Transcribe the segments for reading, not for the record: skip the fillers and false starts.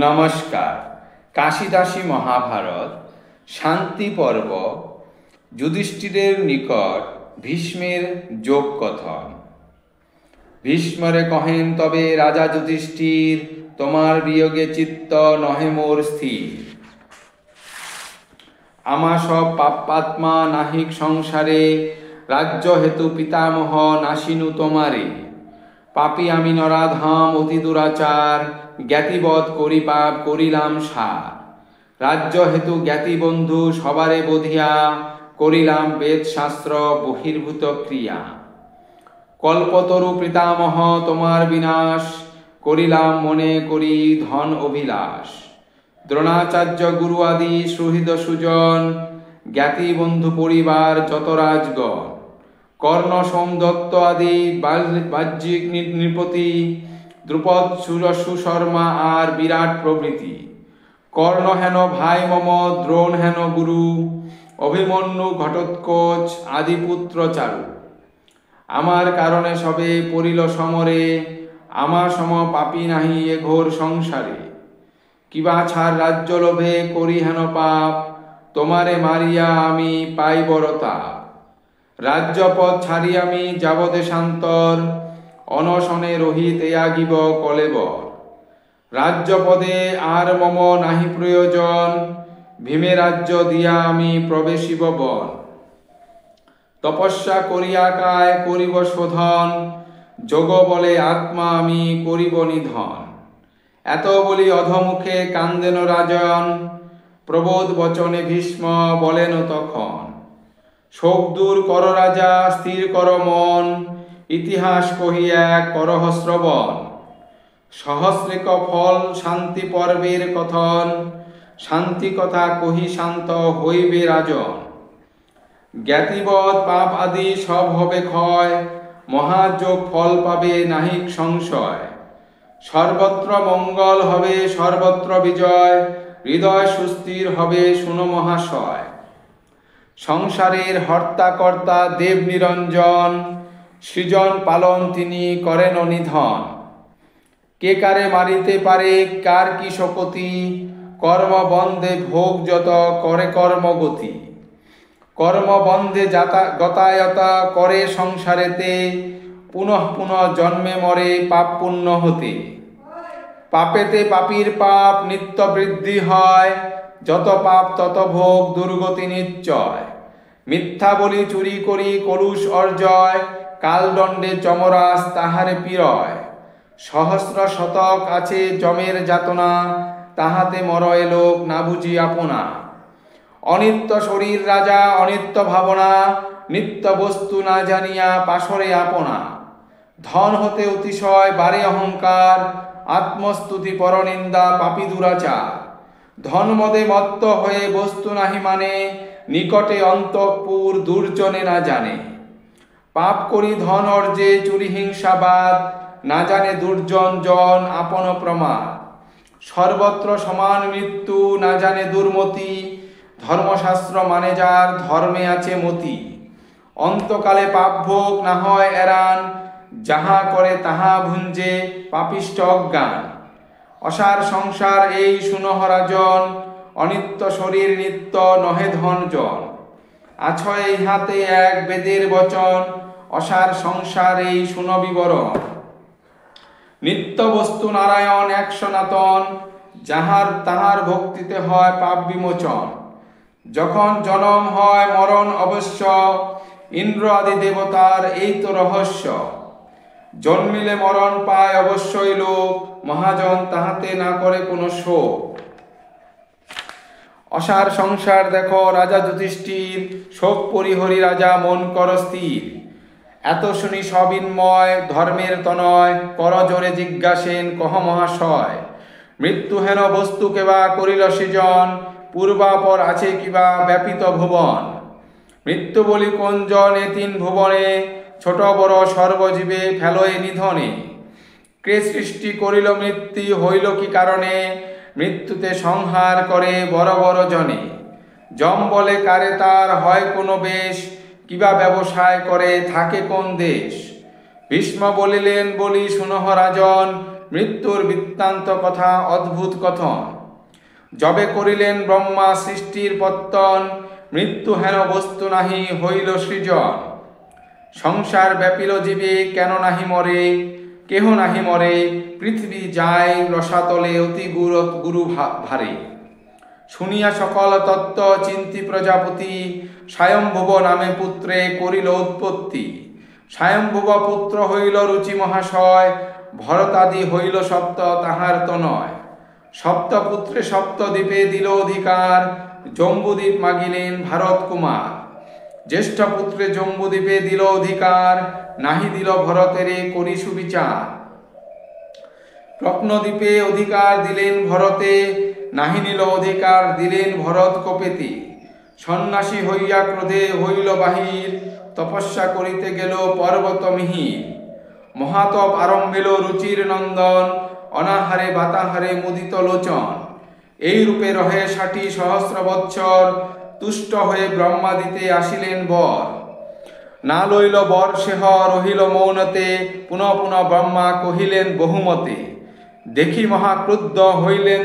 নমস্কার। কাশিদাসী মহাভারত শান্তি পর্ব যুধিষ্ঠিরের নিকট ভীষ্মের যোগ কথন। ভীষ্মরে কহেন, তবে রাজা যুধিষ্ঠির, তোমার বিয়োগে চিত্ত নহে মোর স্থির। আমা সব পাপাত্মা নাহিক সংসারে, রাজ্য হেতু পিতামহ নাসিনু তোমারে। পাপী আমি নরাধাম অতি দুরাচার, জ্ঞাতিবধ করি পাপ করিলাম সার। রাজ্য হেতু জ্ঞাতি বন্ধু সবারে বধিয়া, করিলাম বেদ শাস্ত্র বহির্ভূত ক্রিয়া। কল্পতরু পিতামহ তোমার বিনাশ, করিলাম মনে করি ধন অভিলাষ। দ্রোণাচার্য গুরু আদি সুহৃদ সুজন, জ্ঞাতি বন্ধু পরিবার যত রাজগণ। কর্ণ সোমদত্ত আদি বাহ্যিক নৃপতি, দ্রুপদ সুশর্মা আর বিরাট প্রভৃতি। কর্ণ হেন ভাই মম দ্রোণ হেন গুরু, অভিমন্যু ঘটোৎকোচ আদি পুত্র চারু। আমার কারণে সবে পড়িল সমরে, আমার সম পাপী নাহি এ ঘোর সংসারে। কিবা ছাড় রাজ্য লোভে করি হেন পাপ, তোমারে মারিয়া আমি পাই বড় তাপ। রাজ্যপদ ছাড়ি আমি যাব দেশান্তর, অনশনে রহিত এয়াগিব কলেবর। রাজ্যপদে আর মম নাহি প্রয়োজন, ভীমে রাজ্য দিয়া আমি প্রবেশিব বন। তপস্যা করিয়া কায় করিব শোধন, যোগ বলে আত্মা আমি করিব নিধন। এত বলি অধমুখে কান্দেন রাজন, প্রবোধ বচনে ভীষ্ম বলেন তখন। শোক দূর কর রাজা স্থির কর মন, ইতিহাস কহিয়া করহ শ্রবণ। সহস্রেক ফল শান্তি পর্বের কথন, শান্তি কথা কহি শান্ত হইবে রাজন। জ্ঞাতিবধ পাপ আদি সব হবে ক্ষয়, মহাযোগ ফল পাবে নাহিক সংশয়। সর্বত্র মঙ্গল হবে সর্বত্র বিজয়, হৃদয় সুস্থির হবে শুনো মহাশয়। সংসারের হর্তা কর্তা দেব নিরঞ্জন, সৃজন পালন তিনি করেন নিধন। কে কারে মারিতে পারে কার কি শপতি, কর্মবন্ধে ভোগ যত করে কর্মগতি। কর্মবন্ধে গতায়তা করে সংসারেতে, পুনঃ পুনঃ জন্মে মরে পাপ পুণ্য হতে। পাপেতে পাপীর পাপ নিত্য বৃদ্ধি হয়, যত পাপ তত ভোগ দুর্গতি নিশ্চয়। মিথ্যা বলি চুরি করি কলুষ অর্জয়, কালদণ্ডে চমরাস তাহারে পীড়য়। সহস্র শতক আছে যমের যাতনা, তাহাতে মরয় লোক না বুঝি আপনা। অনিত্য শরীর রাজা অনিত্য ভাবনা, নিত্য বস্তু না জানিয়া পাশরে আপনা। ধন হতে অতিশয় বাড়ে অহংকার, আত্মস্তুতি পরনিন্দা পাপী দুরাচার। ধন মদে মত্ত হয়ে বস্তু নাহি মানে, নিকটে অন্তঃপুর দুর্জনে না জানে। পাপ করি ধন অর্জে চুরি হিংসাবাদ, না জানে দুর্জন জন আপন প্রমাদ। সর্বত্র সমান মৃত্যু না জানে দুর্মতি, ধর্মশাস্ত্র মানে যার ধর্মে আছে মতি। অন্তকালে পাপ ভোগ না হয় এরান, যাহা করে তাহা ভুঞ্জে পাপিষ্ঠ অজ্ঞান। অসার সংসার এই শুনহ রাজন, অনিত্য শরীর নিত্য নহে ধন জন। আছো এই হাতে এক বেদের বচন, অসার সংসার এই শুন বিবরণ। নিত্য বস্তু নারায়ণ এক সনাতন, যাহার তাহার ভক্তিতে হয় পাপ বিমোচন। যখন জনম হয় মরণ অবশ্য, ইন্দ্র আদি দেবতার এই তো রহস্য। জন্মিলে মরণ পায় অবশ্যই লোক, মহাজন তাহাতে না করে কোনো শোক। অসার সংসার দেখো রাজা যুধিষ্ঠির, শোক পরিহরি রাজা মন কর স্থির। এত শুনি সবিন্ময় ধর্মের তনয়, কর জোরে জিজ্ঞাসেন কহ মহাশয়। মৃত্যু হেন বস্তু কেবা করিল সৃজন, পূর্বাপর আছে কিবা ব্যাপিত ভুবন। মৃত্যু বলি কোন জন এ তিন ভুবনে, ছোট বড় সর্বজীবে ফেলয়ে নিধনে। কে সৃষ্টি করিল মৃত্যু হইল কি কারণে, মৃত্যুতে সংহার করে বড় বড় জনে। যম বলে কারে তার হয় কোনো বেশ, কিবা ব্যবসায় করে থাকে কোন দেশ। ভীষ্ম বলিলেন বলি শুনহ রাজন, মৃত্যুর বৃত্তান্ত কথা অদ্ভুত কথন। যবে করিলেন ব্রহ্মা সৃষ্টির পত্তন, মৃত্যু হেন বস্তু নাহি হইল সৃজন। সংসার ব্যাপিল জীবে কেন নাহি মরে, কেহ নাহি মরে পৃথিবী যায় রসাতলে অতি গুরু ভারে। শুনিয়া সকল তত্ত্ব চিন্তি প্রজাপতি, স্বয়ম্ভুব নামে পুত্রে করিল উৎপত্তি। স্বয়ম্ভুব পুত্র হইল রুচি মহাশয়, ভরতাদি হইল সপ্ত তাহার তো নয়। সপ্তপুত্রে সপ্তদ্বীপে দিল অধিকার, জম্বুদ্বীপ মাগিলেন ভারত কুমার। জ্যেষ্ঠ পুত্রে জম্বুদ্বীপে দিল অধিকার, নাহি দিল ভরতেরে করি সুবিচার। রত্নদ্বীপে অধিকার দিলেন ভরতে, নাহি নিল অধিকার দিলেন ভরত কপেতে। সন্ন্যাসী হইয়া ক্রোধে হইল বাহির, তপস্যা করিতে গেল পর্বত মিহির। মহাতপ আরম্ভিল রুচির নন্দন, অনাহারে বাতাহারে মুদিত লোচন। এই রূপে রহে ৬০ সহস্র বৎসর, তুষ্ট হয়ে ব্রহ্মা দিতে আসিলেন বর। না লইল বর সেহ রহিল মৌনতে, পুনঃ পুনঃ ব্রহ্মা কহিলেন বহুমতে। দেখি মহাক্রুদ্ধ হইলেন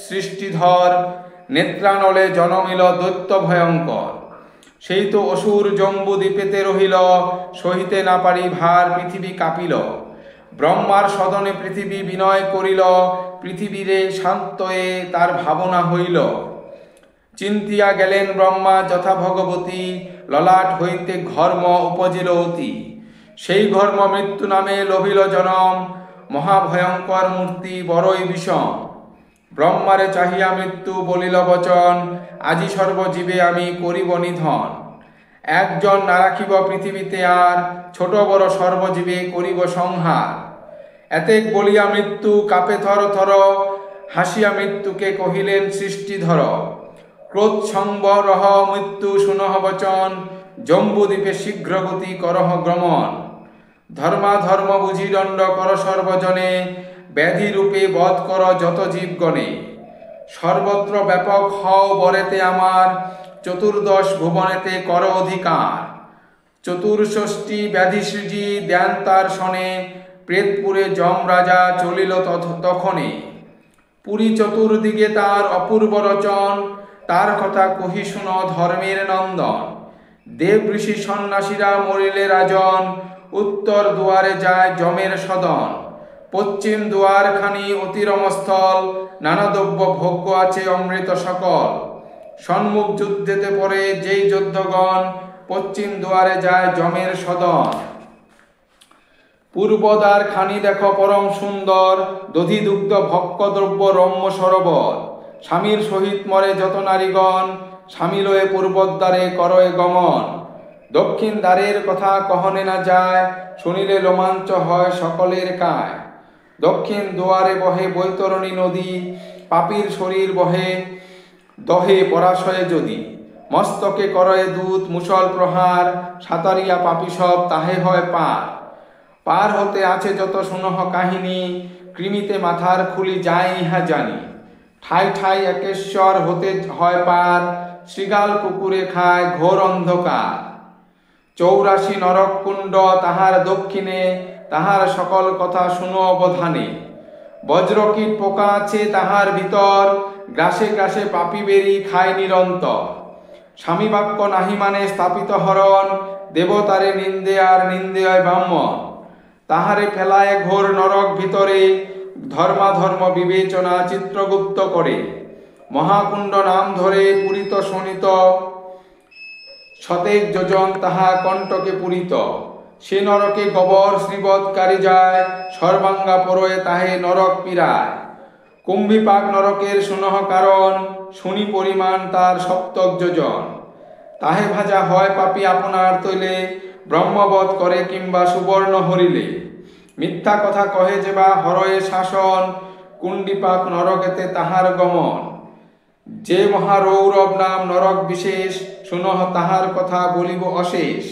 সৃষ্টিধর, নেত্রানলে জনমিল দৈত্য ভয়ঙ্কর। সেই তো অসুর জম্বুদ্বীপেতে রহিল, সহিতে না পারি ভার পৃথিবী কাঁপিল। ব্রহ্মার সদনে পৃথিবী বিনয় করিল, পৃথিবীরে শান্তয়ে তার ভাবনা হইল। চিন্তিয়া গেলেন ব্রহ্মা যথা ভগবতী, ললাট হইতে ঘর্ম উপজিল অতি। সেই ঘর্ম মৃত্যু নামে লভিল জনম, মহাভয়ঙ্কর মূর্তি বড়ই বিষম। ব্রহ্মারে চাহিয়া মৃত্যু বলিল বচন, আজি সর্বজীবে আমি করিব নিধন। একজন না রাখিব পৃথিবীতে আর, ছোট বড় সর্বজীবে করিব সংহার। এতেক বলিয়া মৃত্যু কাপে থর থর, হাসিয়া মৃত্যুকে কহিলেন সৃষ্টিধর। ক্রোধ সংবরহ মৃত্যু শুনহ বচন, জম্বুদ্বীপে শীঘ্র গতি করহ গমন। ধর্মাধর্ম বুঝি দণ্ড কর সর্বজনে, ব্যাধি রূপে বধ কর যত জীবগণে। সর্বত্র ব্যাপক হও বরেতে আমার, চতুর্দশ ভুবনেতে কর অধিকার। চতুর্ষষ্টি ব্যাধি সৃজি দেন তার শনে, প্রেতপুরে যম রাজা চলিল তখনে। পুরী চতুর্দিকে তার অপূর্ব রচন, তার কথা কহি শুন ধর্মের নন্দন। দেব ঋষি সন্ন্যাসীরা মরিলে রাজন, উত্তর দুয়ারে যায় যমের সদন। পশ্চিম দুয়ারখানি অতিরমস্থল, নানা দ্রব্য ভোগ্য আছে অমৃত সকল। সম্মুখ যুদ্ধেতে পরে যেই যোদ্ধগণ, পশ্চিম দুয়ারে যায় যমের সদন। পূর্বদ্বার খানি দেখো পরম সুন্দর, দধি দুগ্ধ ভক্ষ দ্রব্য রম্য সরোবর। স্বামীর সহিত মরে যত নারীগণ, স্বামী লয়ে পূর্বদ্বারে করয়ে গমন। দক্ষিণ দ্বারের কথা কহনে না যায়, শুনিলে রোমাঞ্চ হয় সকলের কায়। দক্ষিণ দুয়ারে বহে বৈতরণী নদী, পাপীর শরীর বহে দহে পরাশয়ে যদি। মস্তকে করয়ে দূত মুষল প্রহার, সাঁতারিয়া পাপী সব তাহে হয় পার। পার হতে আছে যত শুনহ কাহিনী, কৃমিতে মাথার খুলি যায় ইহা জানি। ঠাই ঠাই একেশ্বর হতে হয় পার, শৃগাল কুকুরে খায় ঘোর অন্ধকার। ৮৪ নরক কুণ্ড তাহার দক্ষিণে, তাহার সকল কথা শুনো অবধানে। বজ্রকীট পোকা আছে তাহার ভিতর, গ্রাসে গ্রাসে পাপী বেরি খায় নিরন্তর। স্বামী বাক্য নাহি মানে স্থাপিত হরণ, দেবতারে নিন্দে আর নিন্দেয় ব্রাহ্মণ। তাহারে ফেলায় ঘোর নরক ভিতরে, ধর্মাধর্ম বিবেচনা চিত্রগুপ্ত করে। মহাকুণ্ড নাম ধরে পুরিত শোণিত, শতেক যোজন তাহা কণ্টকে পুরিত। সে নরকে গবর শ্রীবৎকারী যায়, সর্বাঙ্গা পরয়ে তাহে নরক পীড়ায়। কুম্ভীপাক নরকের শুনহ কারণ, শুনি পরিমাণ তার সপ্তক যোজন। তাহে ভাজা হয় পাপী আপনার তৈলে, ব্রহ্মবধ করে কিংবা সুবর্ণ হরিলে। মিথ্যা কথা কহে যে বা হরয়ে শাসন, কুণ্ডিপাক নরকেতে তাহার গমন। যে মহারৌরব নাম নরক বিশেষ, শুনহ তাহার কথা বলিব অশেষ।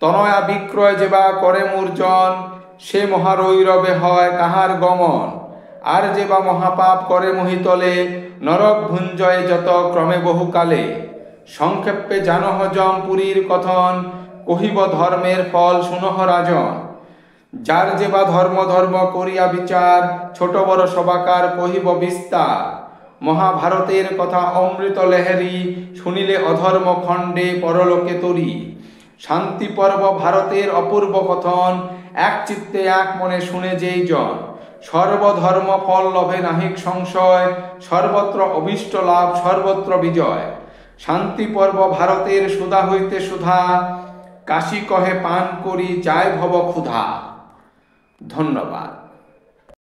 তনয়া বিক্রয় যে বা করে মূর্জন, সে মহারৌরবে হয় কাহার গমন। আর যে বা মহাপাপ করে মহিতলে, নরক ভুঞ্জয়ে যত ক্রমে বহুকালে। সংক্ষেপে জানহ যম পুরীর কথন, কহিব ধর্মের ফল শুনহ রাজন। যার যে বা ধর্ম ধর্ম করিয়া বিচার, ছোট বড় সবাকার কহিব বিস্তার। মহাভারতের কথা অমৃত লেহেরি, শুনিলে অধর্ম খণ্ডে পরলোকে তরি। শান্তি পর্ব ভারতের অপূর্ব কথন, এক চিত্তে এক মনে শুনে যেই জন। সর্বধর্ম ফল লভে নাহিক সংশয়, সর্বত্র অভীষ্ট লাভ সর্বত্র বিজয়। শান্তি পর্ব ভারতের সুধা হইতে সুধা, কাশী কহে পান করি যায় ভব ক্ষুধা। ধন্যবাদ।